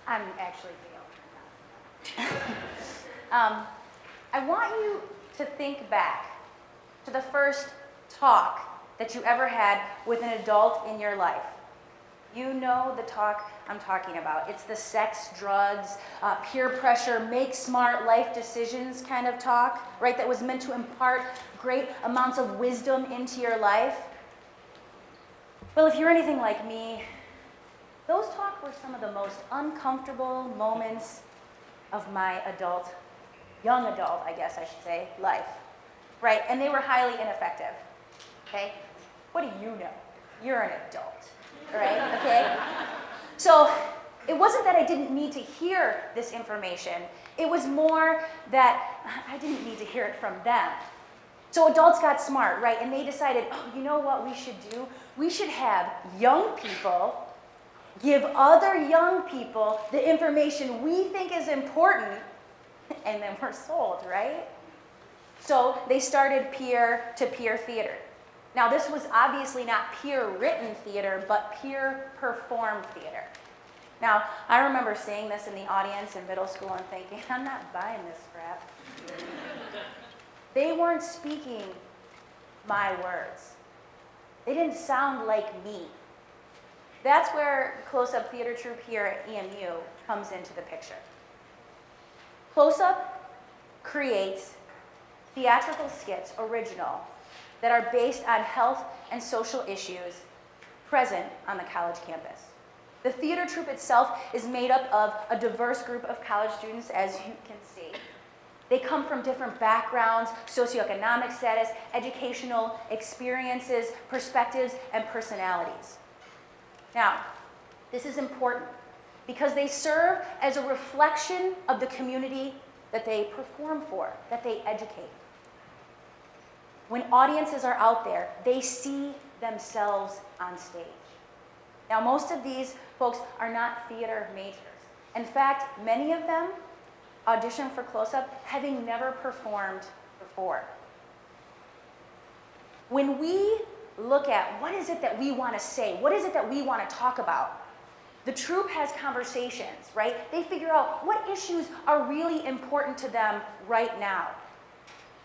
I'm actually Gayle. I want you to think back to the first talk that you ever had with an adult in your life. You know the talk I'm talking about. It's the sex, drugs, peer pressure, make smart life decisions kind of talk, right? That was meant to impart great amounts of wisdom into your life. Well, if you're anything like me, those talks were some of the most uncomfortable moments of my young adult, I guess I should say, life, right? And they were highly ineffective, okay? What do you know? You're an adult, right? Okay? So it wasn't that I didn't need to hear this information. It was more that I didn't need to hear it from them. So adults got smart, right? And they decided, oh, you know what we should do? We should have young people give other young people the information we think is important, and then we're sold, right? So they started peer-to-peer theater. Now, this was obviously not peer-written theater, but peer-performed theater. Now, I remember seeing this in the audience in middle school and thinking, I'm not buying this crap. They weren't speaking my words. They didn't sound like me. That's where CloseUp Theatre Troupe here at EMU comes into the picture. CloseUp creates theatrical skits, original, that are based on health and social issues present on the college campus. The theater troupe itself is made up of a diverse group of college students, as you can see. They come from different backgrounds, socioeconomic status, educational experiences, perspectives, and personalities. Now, this is important because they serve as a reflection of the community that they perform for, that they educate. When audiences are out there, they see themselves on stage. Now, most of these folks are not theater majors. In fact, many of them audition for CloseUp having never performed before. When we look at what is it that we want to say, what is it that we want to talk about, the troupe has conversations, right? They figure out what issues are really important to them right now.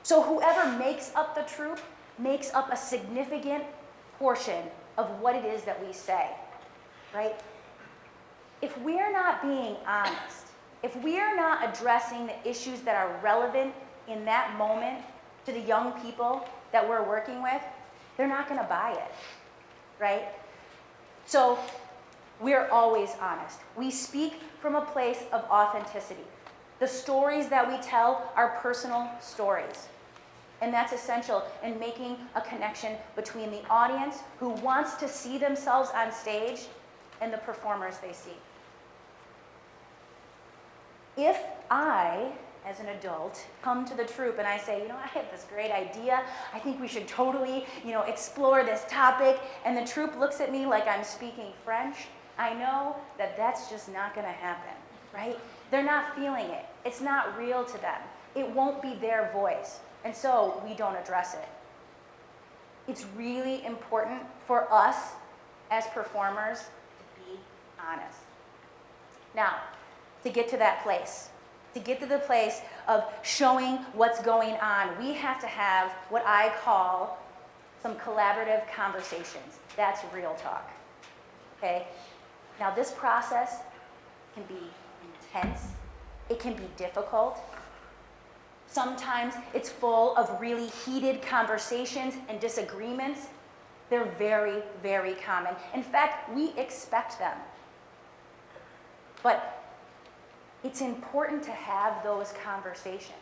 So whoever makes up the troupe makes up a significant portion of what it is that we say, right? If we're not being honest, if we're not addressing the issues that are relevant in that moment to the young people that we're working with, they're not going to buy it, right? So we're always honest. We speak from a place of authenticity. The stories that we tell are personal stories. And that's essential in making a connection between the audience who wants to see themselves on stage and the performers they see. If I, as an adult, come to the troupe and I say, I have this great idea. I think we should totally, explore this topic. And the troupe looks at me like I'm speaking French. I know that that's just not going to happen, right? They're not feeling it. It's not real to them. It won't be their voice. And so we don't address it. It's really important for us as performers to be honest. Now, to get to that place, to get to the place of showing what's going on, we have to have what I call some collaborative conversations. That's real talk, okay? Now this process can be intense, it can be difficult. Sometimes it's full of really heated conversations and disagreements. They're very, very common. In fact, we expect them. But it's important to have those conversations,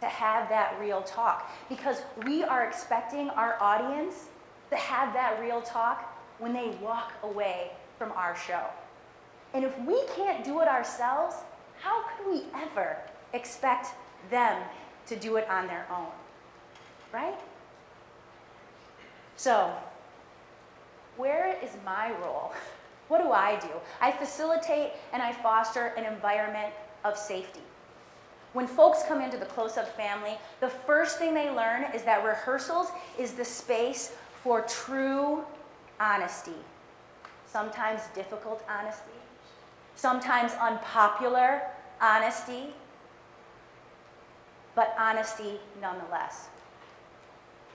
to have that real talk, because we are expecting our audience to have that real talk when they walk away from our show. And if we can't do it ourselves, how could we ever expect them to do it on their own, right? So, where is my role? What do? I facilitate and I foster an environment of safety. When folks come into the CloseUp family, the first thing they learn is that rehearsals is the space for true honesty. Sometimes difficult honesty, sometimes unpopular honesty, but honesty nonetheless.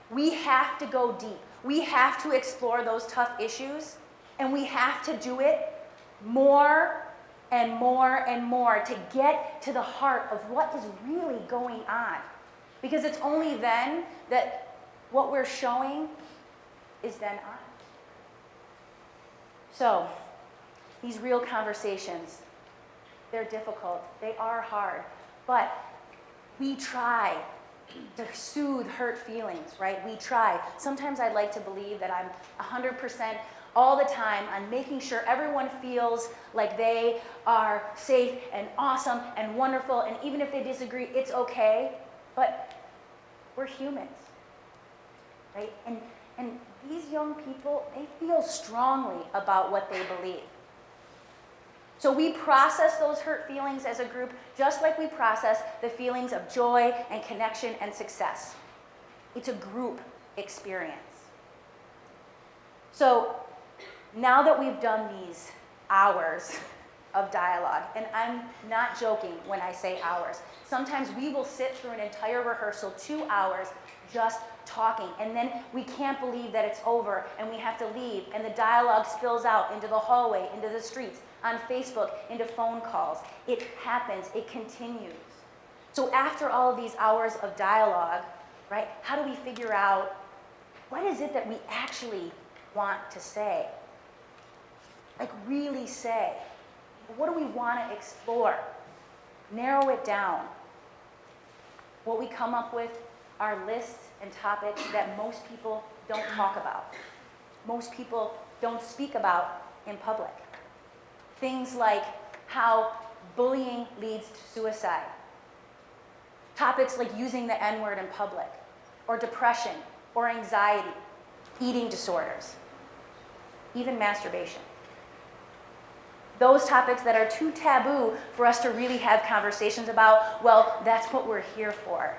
We have to go deep. We have to explore those tough issues, and we have to do it more and more and more to get to the heart of what is really going on. Because it's only then that what we're showing is then on. So, these real conversations, they're difficult, they are hard, but we try to soothe hurt feelings, right? We try. Sometimes I'd like to believe that I'm 100% all the time on making sure everyone feels like they are safe and awesome and wonderful, and even if they disagree, it's okay, but we're humans, right? And these young people, they feel strongly about what they believe. So we process those hurt feelings as a group just like we process the feelings of joy and connection and success. It's a group experience. So now that we've done these hours of dialogue, and I'm not joking when I say hours, sometimes we will sit through an entire rehearsal, 2 hours, just talking, and then we can't believe that it's over and we have to leave, and the dialogue spills out into the hallway, into the streets, on Facebook, into phone calls. It happens, it continues. So after all of these hours of dialogue, right, how do we figure out what is it that we actually want to say? Like really say. What do we want to explore? Narrow it down. What we come up with are lists and topics that most people don't talk about. Most people don't speak about in public. Things like how bullying leads to suicide. Topics like using the N-word in public, or depression, or anxiety, eating disorders, even masturbation. Those topics that are too taboo for us to really have conversations about, well, that's what we're here for,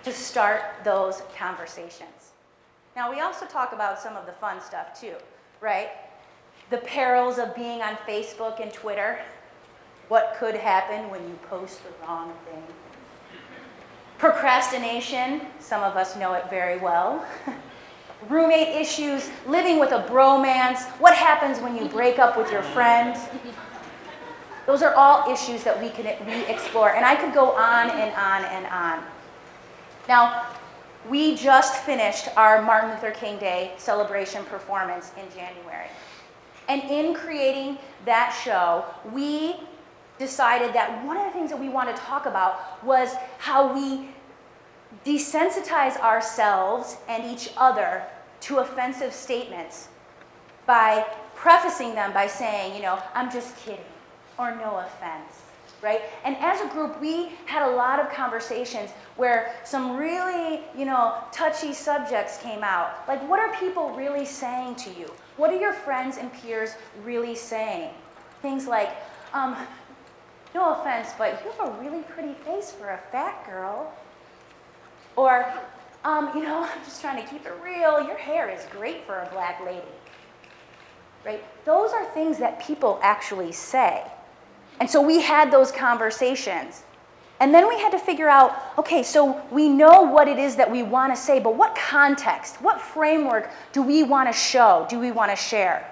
to start those conversations. Now, we also talk about some of the fun stuff too, right? The perils of being on Facebook and Twitter. What could happen when you post the wrong thing? Procrastination, some of us know it very well. Roommate issues, living with a bromance, what happens when you break up with your friend? Those are all issues that we explore, and I could go on and on and on. Now, we just finished our Martin Luther King Day celebration performance in January. And in creating that show, we decided that one of the things that we want to talk about was how we desensitize ourselves and each other to offensive statements by prefacing them by saying, you know, I'm just kidding, or no offense, right? And as a group, we had a lot of conversations where some really, touchy subjects came out. Like, what are people really saying to you? What are your friends and peers really saying? Things like, no offense, but you have a really pretty face for a fat girl. Or, I'm just trying to keep it real. Your hair is great for a black lady. Right? Those are things that people actually say. And so we had those conversations. And then we had to figure out, okay, so we know what it is that we want to say, but what context, what framework do we want to show, do we want to share?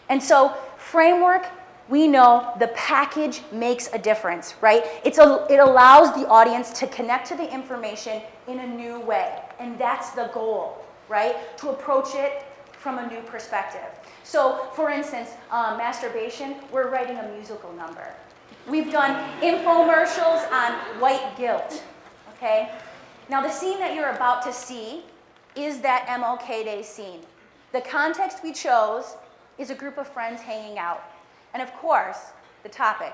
And so framework, we know the package makes a difference, right? It allows the audience to connect to the information in a new way. And that's the goal, right? To approach it from a new perspective. So, for instance, masturbation, we're writing a musical number. We've done infomercials on white guilt, okay? Now, the scene that you're about to see is that MLK Day scene. The context we chose is a group of friends hanging out. And of course, the topic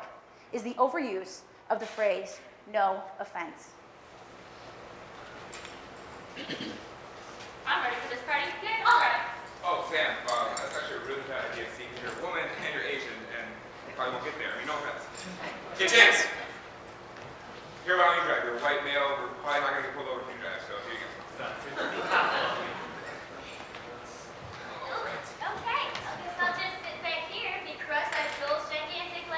is the overuse of the phrase, no offense. I'm ready for this party. You guys all right? Oh, Sam, that's actually a really bad idea, seeing you're a woman and you're Asian, and you probably won't get there. I mean, no offense. Okay, James. Here about you drive. You're a white male. We're probably not going to get pulled over if you drive, so here you go. Okay, I guess I'll just sit back here and be crushed by Joel's gigantic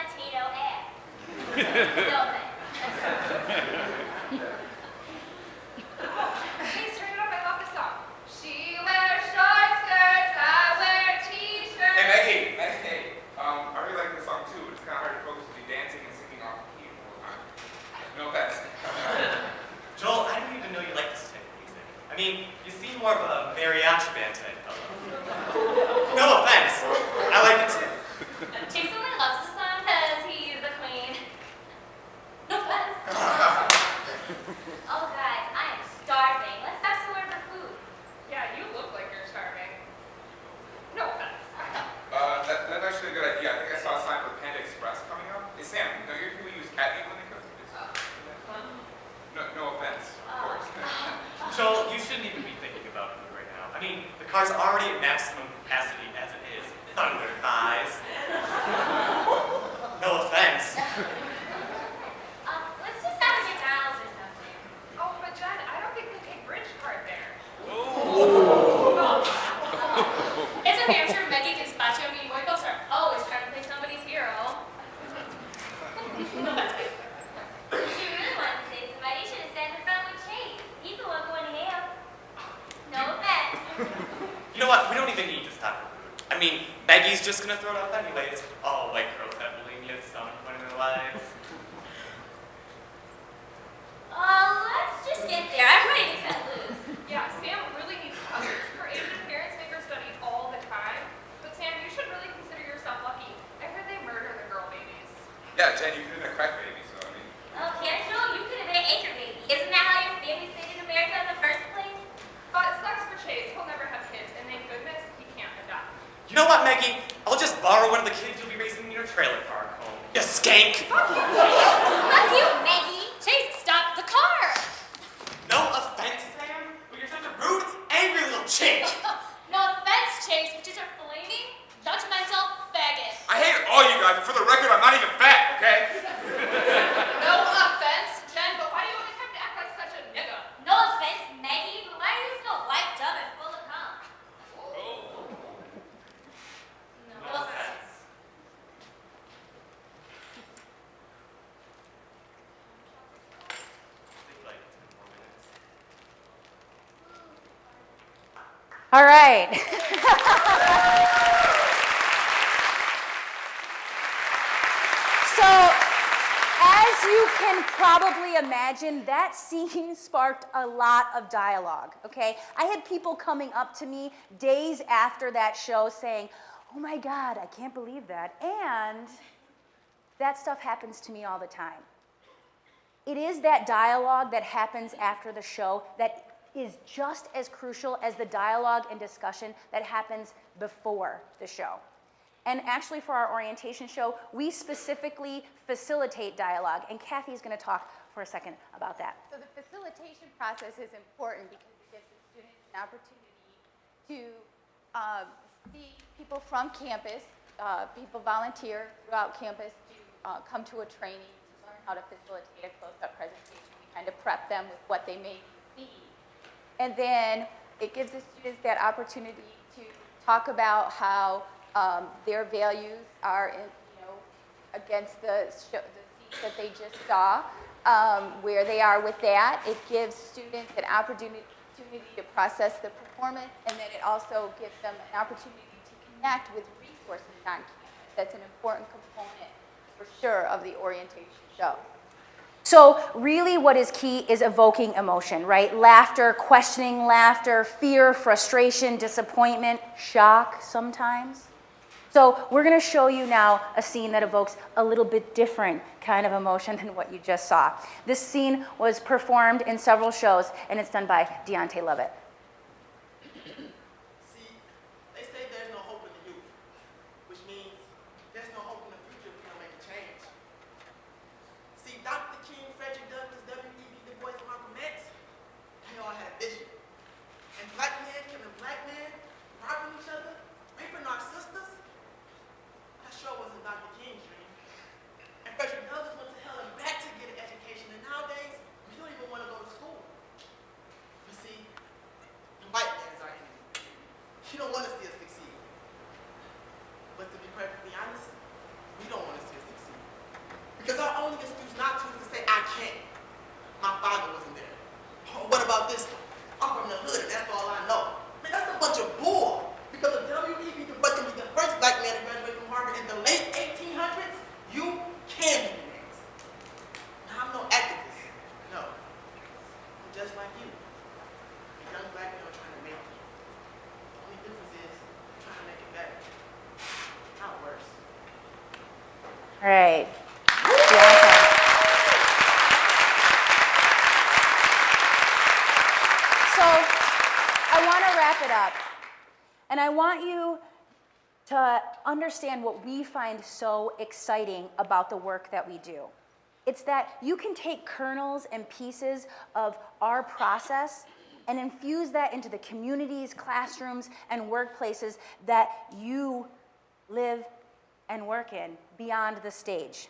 I mean, you seem more of a mariachi band type fellow. No offense. I like it too. Chase only loves the son because he's the queen. No offense. Oh, guys, I am starving. Let's have somewhere for food. Yeah, you look like you're starving. No offense. That's actually a good idea. I think I saw a sign for Panda Express coming up. Hey, Sam, don't you people use cat meat when they cook? No offense, of course. Joel, you shouldn't even be thinking about food right now. I mean, the car's already at maximum capacity as it is. It's not under thighs. No offense. Let's just have a McDonald's or something. Oh, but Jen, I don't think they take bridge card there. It's okay, I'm sure Maggie can spot you. I mean, boy folks are always trying to play somebody's hero. If you really wanted to save somebody, you should have sat in the front with Chase. He's the one going to hell. No offense. You know what? We don't even need to stop for food. I mean, Maggie's just gonna throw it up anyways. All white girls have bulimia at some point in their lives. Let's just get there. I'm ready to cut loose. Yeah, Sam really needs others. Her Asian parents make her study all the time. But Sam, you should really consider yourself lucky. I heard they murder the girl babies. Yeah, Jen, you could have been a crack baby, so I mean. Oh, Casual, you could have been an anchor baby. Isn't that how your family stayed in America in the first place? But it sucks for Chase. He'll never have kids, and thank goodness he can't adopt. You know what, Maggie? I'll just borrow one of the kids you'll be raising in your trailer park home. You skank! Fuck you, Maggie. Chase, stop the car. No offense, Sam, but you're such a rude, angry little chick! No offense, Chase, but you're a flaming, judgmental faggot. I hate all you guys, but for the record, I'm not even fat, okay? No offense, Jen, but why do you always have to act like such a nigga? No offense, Maggie, but why are you so wiped up and full of cum? No offense. Take like 10 more minutes. All right. So, as you can probably imagine, that scene sparked a lot of dialogue, okay? I had people coming up to me days after that show saying, oh my God, I can't believe that. And that stuff happens to me all the time. It is that dialogue that happens after the show that is just as crucial as the dialogue and discussion that happens before the show. And actually for our orientation show, we specifically facilitate dialogue. And Kathy's going to talk for a second about that. So the facilitation process is important because it gives the students an opportunity to see people from campus, people volunteer throughout campus to come to a training to learn how to facilitate a close-up presentation. We kind of prep them with what they may see. And then it gives the students that opportunity to talk about how their values are against the seats that they just saw, where they are with that. It gives students an opportunity to process the performance, and then it also gives them an opportunity to connect with resources on campus. That's an important component, for sure, of the orientation show. So really what is key is evoking emotion, right? Laughter, questioning laughter, fear, frustration, disappointment, shock sometimes. So we're going to show you now a scene that evokes a little bit different kind of emotion than what you just saw. This scene was performed in several shows, and it's done by Deontay Lovett. See, they say there's no hope in the youth, which means there's no hope in the future if we don't make a change. See, Dr. King, Frederick Douglass, W.E.B. Du Bois, and Malcolm X, they all had a vision. And black men killing black men, robbing each other, raping our sisters, that sure wasn't Dr. King's dream. And Frederick Douglass went to hell and back to get an education, and nowadays, we don't even want to go to school. But see, All right. Bianca. So I want to wrap it up. And I want you to understand what we find so exciting about the work that we do. It's that you can take kernels and pieces of our process and infuse that into the communities, classrooms, and workplaces that you live and work in beyond the stage.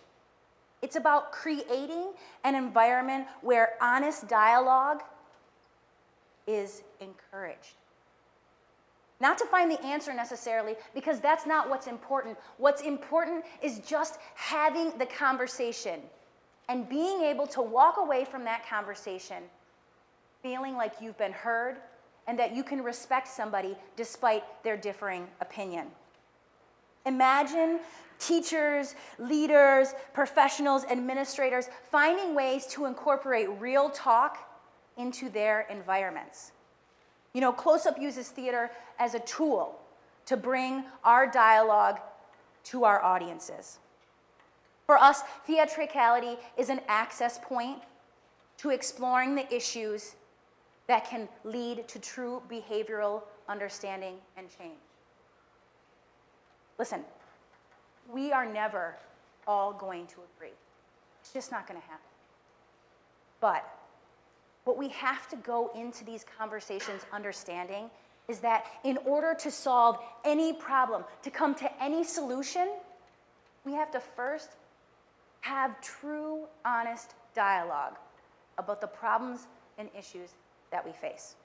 It's about creating an environment where honest dialogue is encouraged. Not to find the answer necessarily, because that's not what's important. What's important is just having the conversation and being able to walk away from that conversation feeling like you've been heard and that you can respect somebody despite their differing opinion. Imagine teachers, leaders, professionals, administrators finding ways to incorporate real talk into their environments. You know, CloseUp uses theater as a tool to bring our dialogue to our audiences. For us, theatricality is an access point to exploring the issues that can lead to true behavioral understanding and change. Listen, we are never all going to agree. It's just not going to happen. But what we have to go into these conversations understanding is that in order to solve any problem, to come to any solution, we have to first have true, honest dialogue about the problems and issues that we face.